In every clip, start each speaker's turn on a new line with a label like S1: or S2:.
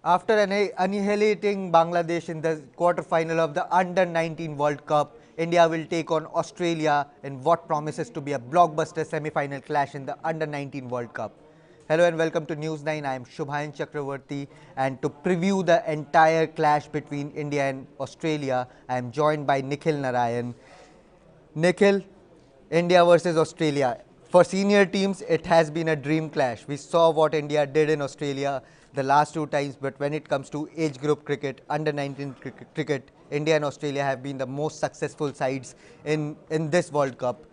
S1: After annihilating Bangladesh in the quarter-final of the Under-19 World Cup, India will take on Australia in what promises to be a blockbuster semi-final clash in the Under-19 World Cup. Hello and welcome to News 9. I am Shubhayan Chakravarti, and to preview the entire clash between India and Australia, I am joined by Nikhil Narayan. Nikhil, India versus Australia. For senior teams, it has been a dream clash. We saw what India did in Australia the last two times, but when it comes to age group cricket, under-19 cricket, India and Australia have been the most successful sides in this World Cup.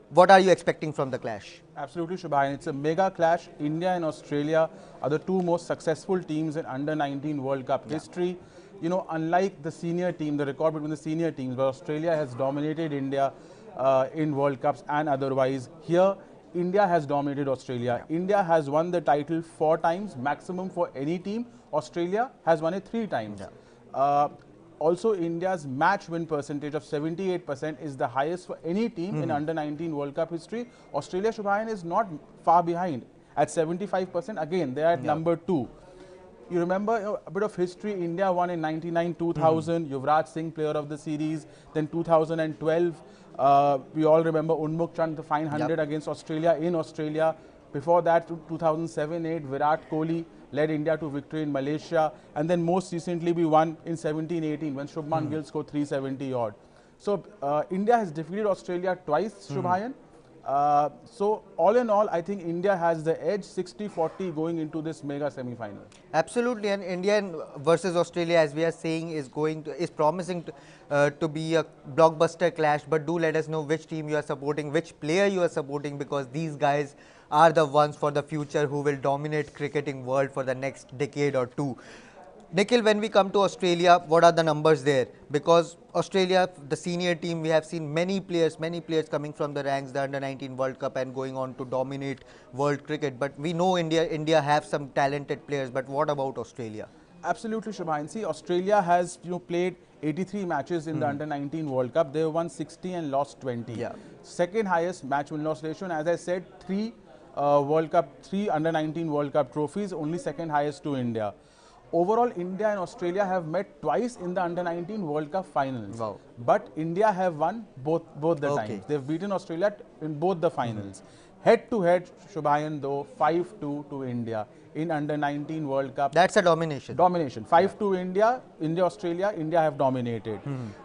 S1: What are you expecting from the clash?
S2: Absolutely, Shubhayan. It's a mega clash. India and Australia are the two most successful teams in Under-19 World Cup history. You know, unlike the senior team, the record between the senior teams, where Australia has dominated India in World Cups and otherwise, here India has dominated Australia. India has won the title 4 times, maximum for any team. Australia has won it 3 times. Also, India's match win percentage of 78% is the highest for any team in Under-19 World Cup history. Australia, Shubhayan, is not far behind at 75%. Again, they are at number 2. You remember a bit of history. India won in 99, 2000. Yuvraj Singh, player of the series. Then 2012, we all remember Unmukh Chand, the fine 100 against Australia in Australia. Before that, 2007-8, Virat Kohli led India to victory in Malaysia. And then most recently, we won in 17-18 when Shubman Gill scored 370 odd. So India has defeated Australia twice, Shubhayan. So all in all, I think India has the edge, 60-40 going into this mega semi-final.
S1: Absolutely, and India versus Australia, as we are saying, is promising to be a blockbuster clash. But do let us know which team you are supporting, which player you are supporting, because these guys are the ones for the future who will dominate cricketing world for the next decade or two. Nikhil, when we come to Australia, what are the numbers there? Because Australia, the senior team, we have seen many players coming from the ranks, the Under-19 World Cup, and going on to dominate world cricket. But we know India have some talented players. But what about Australia?
S2: Absolutely, Shubhayan. See, Australia has played 83 matches in the Under-19 World Cup. They won 60 and lost 20. Second highest match win-loss ratio. And as I said, 3 Under-19 World Cup trophies, only second highest to India. Overall, India and Australia have met twice in the Under-19 World Cup finals.
S1: Wow.
S2: But India have won both the times. They've beaten Australia in both the finals. Head-to-head, Shubhayan, though, 5-2 to India in Under-19 World Cup.
S1: That's a domination.
S2: Domination. 5-2 India, Australia, India have dominated.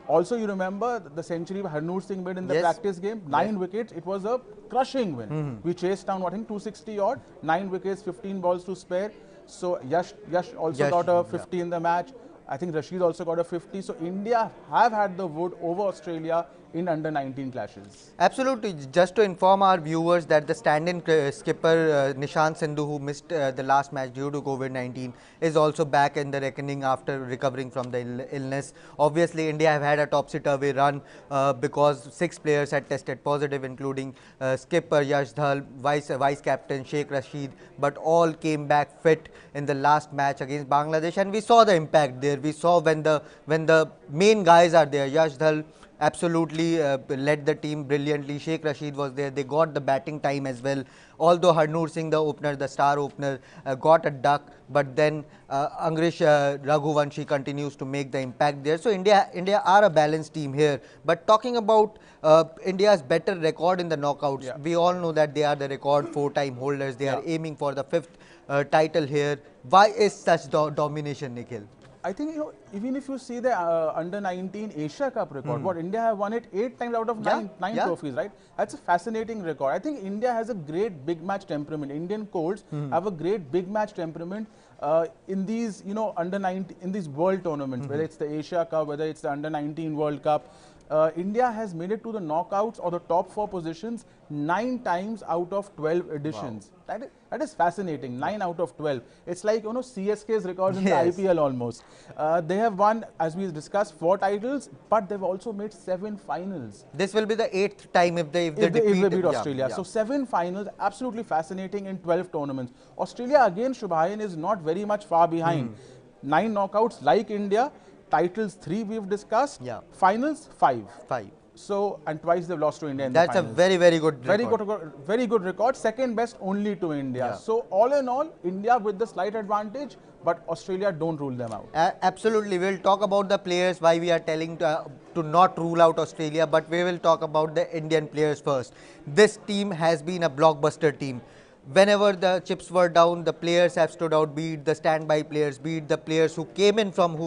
S2: Also, you remember the century Harnoor Singh made in the practice game, 9 wickets. It was a crushing win. We chased down, I think, 260 odd, 9 wickets, 15 balls to spare. So Yash also got a 50 in the match. I think Rashid also got a 50. So India have had the wood over Australia in Under-19 clashes.
S1: Absolutely. Just to inform our viewers that the stand-in skipper Nishant Sindhu, who missed the last match due to COVID-19, is also back in the reckoning after recovering from the illness. Obviously, India have had a topsy-turvy run because 6 players had tested positive, including skipper Yash Dhal, vice captain Sheikh Rashid, but all came back fit in the last match against Bangladesh, and we saw the impact there. We saw when the main guys are there. Yash Dhal absolutely led the team brilliantly. Sheikh Rashid was there. They got the batting time as well. Although Harnoor Singh, the opener, the star opener, got a duck, but then Angrish Raghuvanshi continues to make the impact there. So India are a balanced team here. But talking about India's better record in the knockouts, we all know that they are the record 4-time holders. They are aiming for the 5th title here. Why is such domination, Nikhil?
S2: I think, even if you see the Under-19 Asia Cup record, what India have won it 8 times out of 9 trophies, right? That's a fascinating record. I think India has a great big match temperament. Indian Colts have a great big match temperament in these, Under-19, in these world tournaments, whether it's the Asia Cup, whether it's the Under-19 World Cup. India has made it to the knockouts or the top 4 positions 9 times out of 12 editions. Wow. That is fascinating. 9 out of 12. It's like CSK's records in the IPL almost. They have won, as we discussed, 4 titles, but they've also made 7 finals.
S1: This will be the 8th time if they
S2: beat Australia. So 7 finals, absolutely fascinating in 12 tournaments. Australia again, Shubhayan, is not very much far behind. 9 knockouts like India. Titles 3 we've discussed. Finals 5. So, and twice they've lost to India in
S1: That's
S2: the
S1: a
S2: finals.
S1: very good record.
S2: Very good record. Second best only to India.
S1: Yeah.
S2: So, all in all, India with the slight advantage, but Australia don't rule them out.
S1: Absolutely. We'll talk about the players, why we are telling to not rule out Australia, but we will talk about the Indian players first. This team has been a blockbuster team. Whenever the chips were down, the players have stood out, be it the standby players, be it the players who came in from, who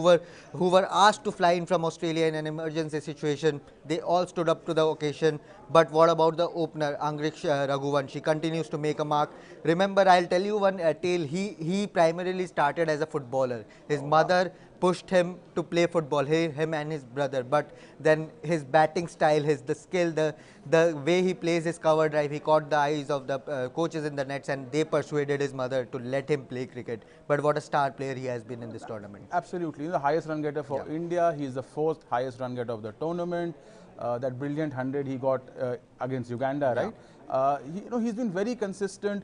S1: were asked to fly in from Australia in an emergency situation. They all stood up to the occasion. But what about the opener, Angrich Raghuvan? She continues to make a mark. Remember, I'll tell you one tale. He primarily started as a footballer. His mother pushed him to play football, him and his brother. But then his batting style, the skill, the way he plays his cover drive, he caught the eyes of the coaches in the nets, and they persuaded his mother to let him play cricket. But what a star player he has been in this tournament.
S2: Absolutely. He's the highest run getter for India. He's the fourth highest run getter of the tournament. That brilliant 100 he got against Uganda, right? He's been very consistent.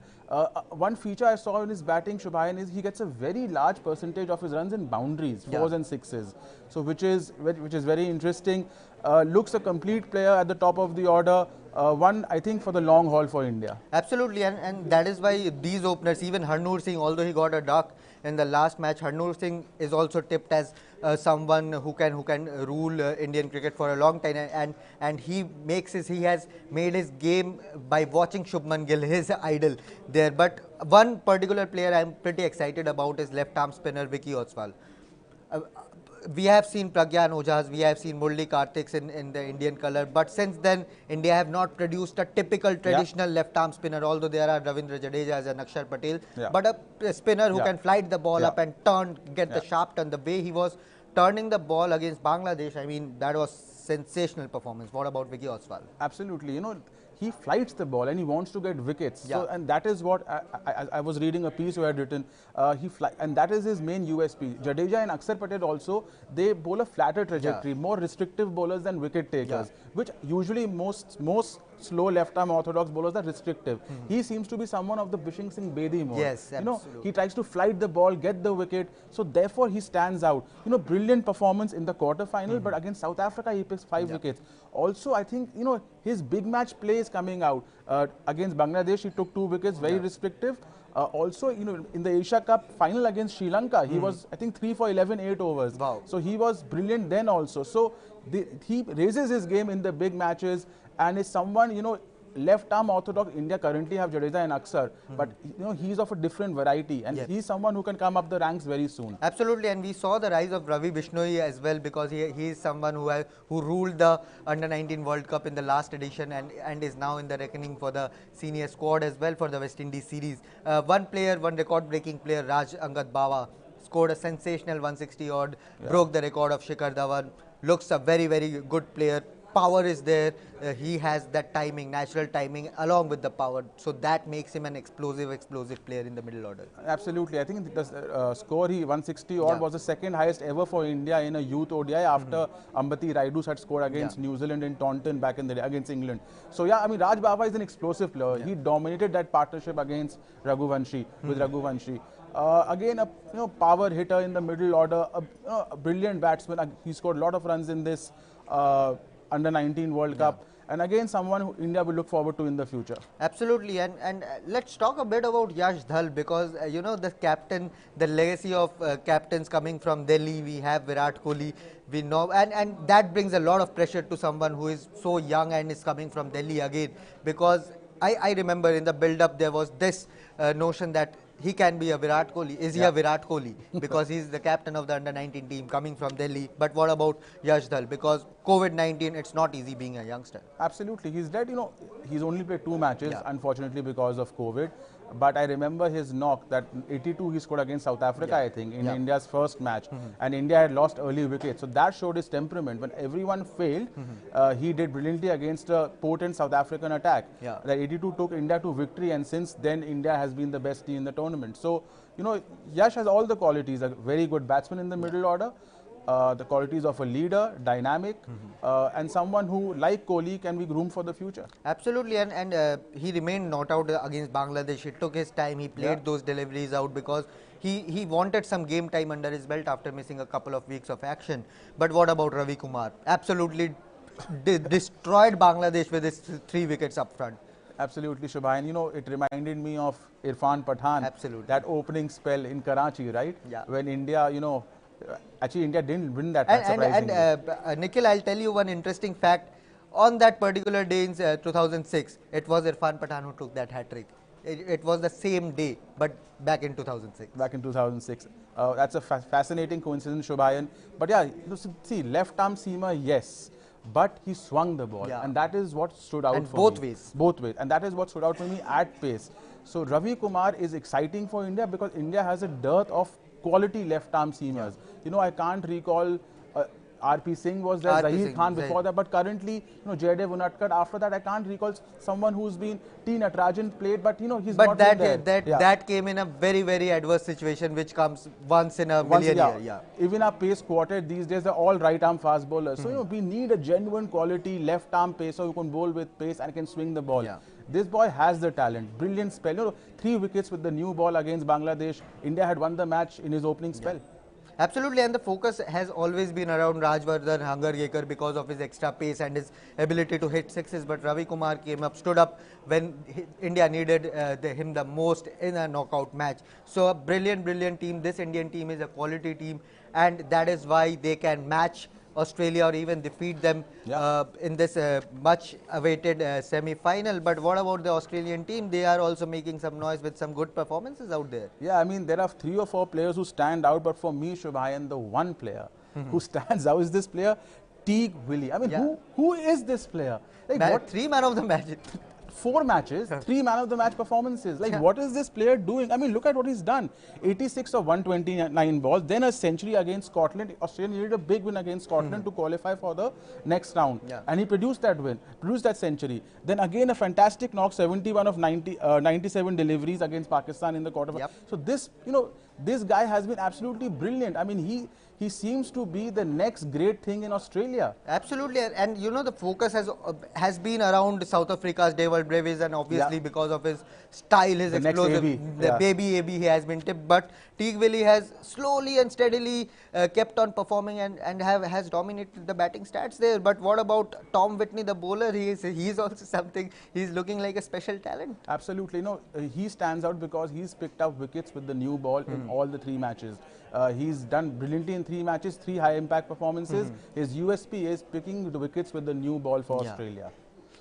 S2: One feature I saw in his batting, Shubhayan, is he gets a very large percentage of his runs in boundaries, fours and sixes. So which is very interesting. Looks a complete player at the top of the order. One, I think, for the long haul for India.
S1: Absolutely, and that is why these openers, even Harnoor Singh, although he got a duck in the last match, Harnoor Singh is also tipped as someone who can rule Indian cricket for a long time, and he has made his game by watching Shubman Gill, his idol there. But one particular player I'm pretty excited about is left arm spinner Vicky Oswald. We have seen Pragyan Ojha's, we have seen Murli Kartik's in the Indian colour, but since then India have not produced a typical traditional left arm spinner, although there are Ravindra Jadeja and Akshar Patel, but a spinner who can flight the ball up and get the sharp turn. The way he was turning the ball against Bangladesh, I mean, that was sensational performance. What about Vicky Oswald?
S2: Absolutely. He flights the ball and he wants to get wickets. So, and that is what I was reading a piece where I had written. And that is his main USP. Jadeja and Akshar Patel also, they bowl a flatter trajectory, more restrictive bowlers than wicket takers, which usually most slow left-arm orthodox bowlers are restrictive. He seems to be someone of the Bishing Singh Bedi mode.
S1: Yes, absolutely.
S2: He tries to flight the ball, get the wicket, so therefore he stands out. Brilliant performance in the quarter-final, but against South Africa he picks 5 wickets. Also, I think, his big match play is coming out. Against Bangladesh, he took 2 wickets, very restrictive. Also, in the Asia Cup final against Sri Lanka, he was, I think, 3 for 11, 8 overs.
S1: Wow.
S2: So he was brilliant then also. So he raises his game in the big matches and is someone, left arm orthodox. India currently have Jadeja and Akshar, but he's of a different variety, and he's someone who can come up the ranks very soon.
S1: Absolutely, and we saw the rise of Ravi Bishnoi as well, because he is someone who ruled the Under-19 World Cup in the last edition and is now in the reckoning for the senior squad as well for the West Indies series. One record-breaking player, Raj Angad Bawa, scored a sensational 160 odd, broke the record of Shikhar Dhawan. Looks a very good player. Power is there. He has that timing, natural timing, along with the power. So that makes him an explosive player in the middle order.
S2: Absolutely. I think the score 160 odd was the second highest ever for India in a youth ODI after Ambati Raidu had scored against New Zealand in Taunton back in the day against England. So I mean, Raj Baba is an explosive player. He dominated that partnership against Raghuvanshi with Raghuvanshi. Again, a power hitter in the middle order, a brilliant batsman. He scored a lot of runs in this Under-19 World Cup, and again someone who India will look forward to in the future.
S1: Absolutely, and let's talk a bit about Yash Dhal, because the captain, the legacy of captains coming from Delhi. We have Virat Kohli, we know, and that brings a lot of pressure to someone who is so young and is coming from Delhi again, because I remember in the build-up there was this notion that he can be a Virat Kohli. Is he a Virat Kohli? Because he's the captain of the Under-19 team coming from Delhi. But what about Yash Dhal? Because COVID-19, it's not easy being a youngster.
S2: Absolutely. He's dead. He's only played 2 matches, unfortunately, because of COVID. But I remember his knock, that 82 he scored against South Africa, I think, in India's first match. And India had lost early wickets. So that showed his temperament. When everyone failed, he did brilliantly against a potent South African attack. That 82 took India to victory, and since then India has been the best team in the tournament. So, Yash has all the qualities. A very good batsman in the middle order. The qualities of a leader, dynamic, and someone who, like Kohli, can be groomed for the future.
S1: Absolutely, and he remained not out against Bangladesh. It took his time. He played those deliveries out because he wanted some game time under his belt after missing a couple of weeks of action. But what about Ravi Kumar? Absolutely destroyed Bangladesh with his 3 wickets up front.
S2: Absolutely, Shubha. And you know, it reminded me of Irfan Pathan.
S1: Absolutely.
S2: That opening spell in Karachi, right?
S1: Yeah.
S2: When India, you know, actually India didn't win that match, surprisingly.
S1: Nikhil, I'll tell you one interesting fact. On that particular day in 2006, it was Irfan Pathan who took that hat trick. It was the same day, but back in 2006.
S2: Back in 2006. That's a fascinating coincidence, Shubhayan. But yeah, see, left arm seamer, yes. But he swung the ball,
S1: Yeah.
S2: and that is what stood out
S1: And
S2: for
S1: both
S2: me.
S1: ways.
S2: Both ways. And that is what stood out for me at pace. So Ravi Kumar is exciting for India because India has a dearth of quality left-arm seamers. You know, I can't recall RP Singh was there, Zahir Khan before that, but currently, you know, Jaydev Unadkat. After that, I can't recall someone who's been T. Natarajan played, but you know, he's not been there.
S1: That came in a very adverse situation, which comes once in a million year. Yeah.
S2: Even our pace quartet these days are all right-arm fast bowlers. So you know, we need a genuine quality left-arm pacer who can bowl with pace and can swing the ball.
S1: Yeah.
S2: This boy has the talent. Brilliant spell. You know, 3 wickets with the new ball against Bangladesh. India had won the match in his opening spell.
S1: Yeah. Absolutely, and the focus has always been around Rajvardhan Hangargekar because of his extra pace and his ability to hit sixes. But Ravi Kumar came up, stood up when India needed him the most in a knockout match. So a brilliant team. This Indian team is a quality team, and that is why they can match Australia or even defeat them in this much awaited semi-final. But what about the Australian team? They are also making some noise with some good performances out there.
S2: Yeah, I mean, there are 3 or 4 players who stand out, but for me, Shubhayan, the one player who stands out is this player, Teague Willie. I mean, who is this player? Like,
S1: what 3 man of the match?
S2: 4 matches, 3 man of the match performances. Like, what is this player doing? I mean, look at what he's done. 86 of 129 balls, then a century against Scotland. Australia needed a big win against Scotland to qualify for the next round. And he produced that win, produced that century. Then again, a fantastic knock, 71 of 97 deliveries against Pakistan in the quarterfinal. So this, you know, this guy has been absolutely brilliant. I mean, he seems to be the next great thing in Australia.
S1: Absolutely, and you know, the focus has been around South Africa's Dewald Brevis, and obviously because of his style, his explosive, the baby AB he has been tipped. But Teague Willie has slowly and steadily kept on performing and has dominated the batting stats there. But what about Tom Whitney, the bowler? He is also something. He's looking like a special talent.
S2: Absolutely, no, he stands out because he's picked up wickets with the new ball in all the 3 matches. He's done brilliantly in 3 matches, 3 high impact performances. His USP is picking the wickets with the new ball for Australia.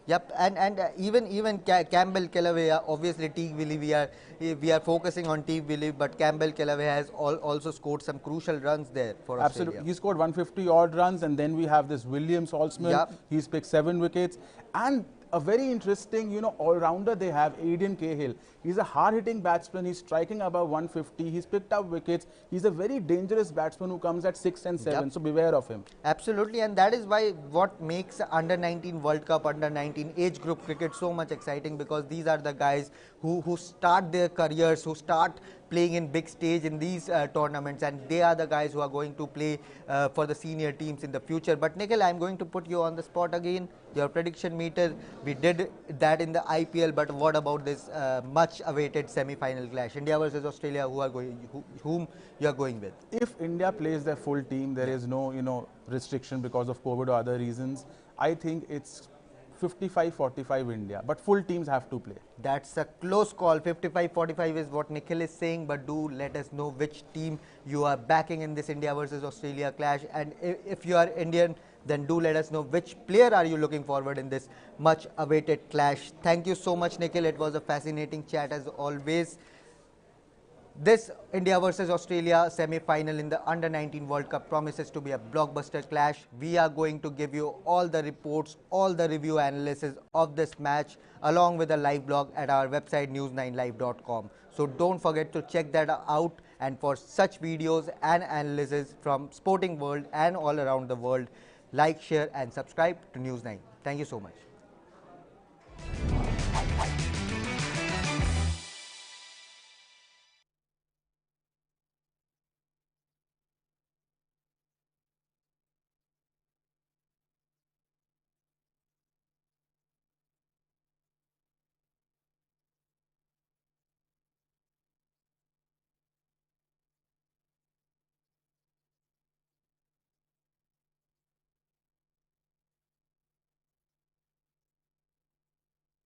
S1: Yep, and even Campbell Kellaway, obviously Teague Willie, we are focusing on Teague Willie, but Campbell Kellaway has also scored some crucial runs there for Australia.
S2: Absolutely, he scored 150 odd runs, and then we have this William Saltzman. He's picked 7 wickets, and a very interesting, you know, all-rounder they have, Aidan Cahill. He's a hard-hitting batsman. He's striking above 150. He's picked up wickets. He's a very dangerous batsman who comes at 6 and 7. So beware of him.
S1: Absolutely, and that is why what makes Under-19 World Cup, Under-19 age group cricket so much exciting, because these are the guys who start their careers, who start playing in big stage in these tournaments, and they are the guys who are going to play for the senior teams in the future. But Nikhil, I'm going to put you on the spot again. Your prediction meter, we did that in the IPL, but what about this much awaited semi-final clash, India versus Australia? Whom you are going with?
S2: If India plays their full team, there is no, you know, restriction because of COVID or other reasons. I think it's 55-45 India, but full teams have to play.
S1: That's a close call. 55-45 is what Nikhil is saying, but do let us know which team you are backing in this India versus Australia clash, and if you are Indian, then do let us know which player are you looking forward in this much awaited clash. Thank you so much, Nikhil. It was a fascinating chat as always. This India versus Australia semi-final in the Under-19 World Cup promises to be a blockbuster clash. We are going to give you all the reports, all the review analysis of this match along with a live blog at our website news9live.com. So don't forget to check that out, and for such videos and analysis from sporting world and all around the world, like, share and subscribe to News9. Thank you so much.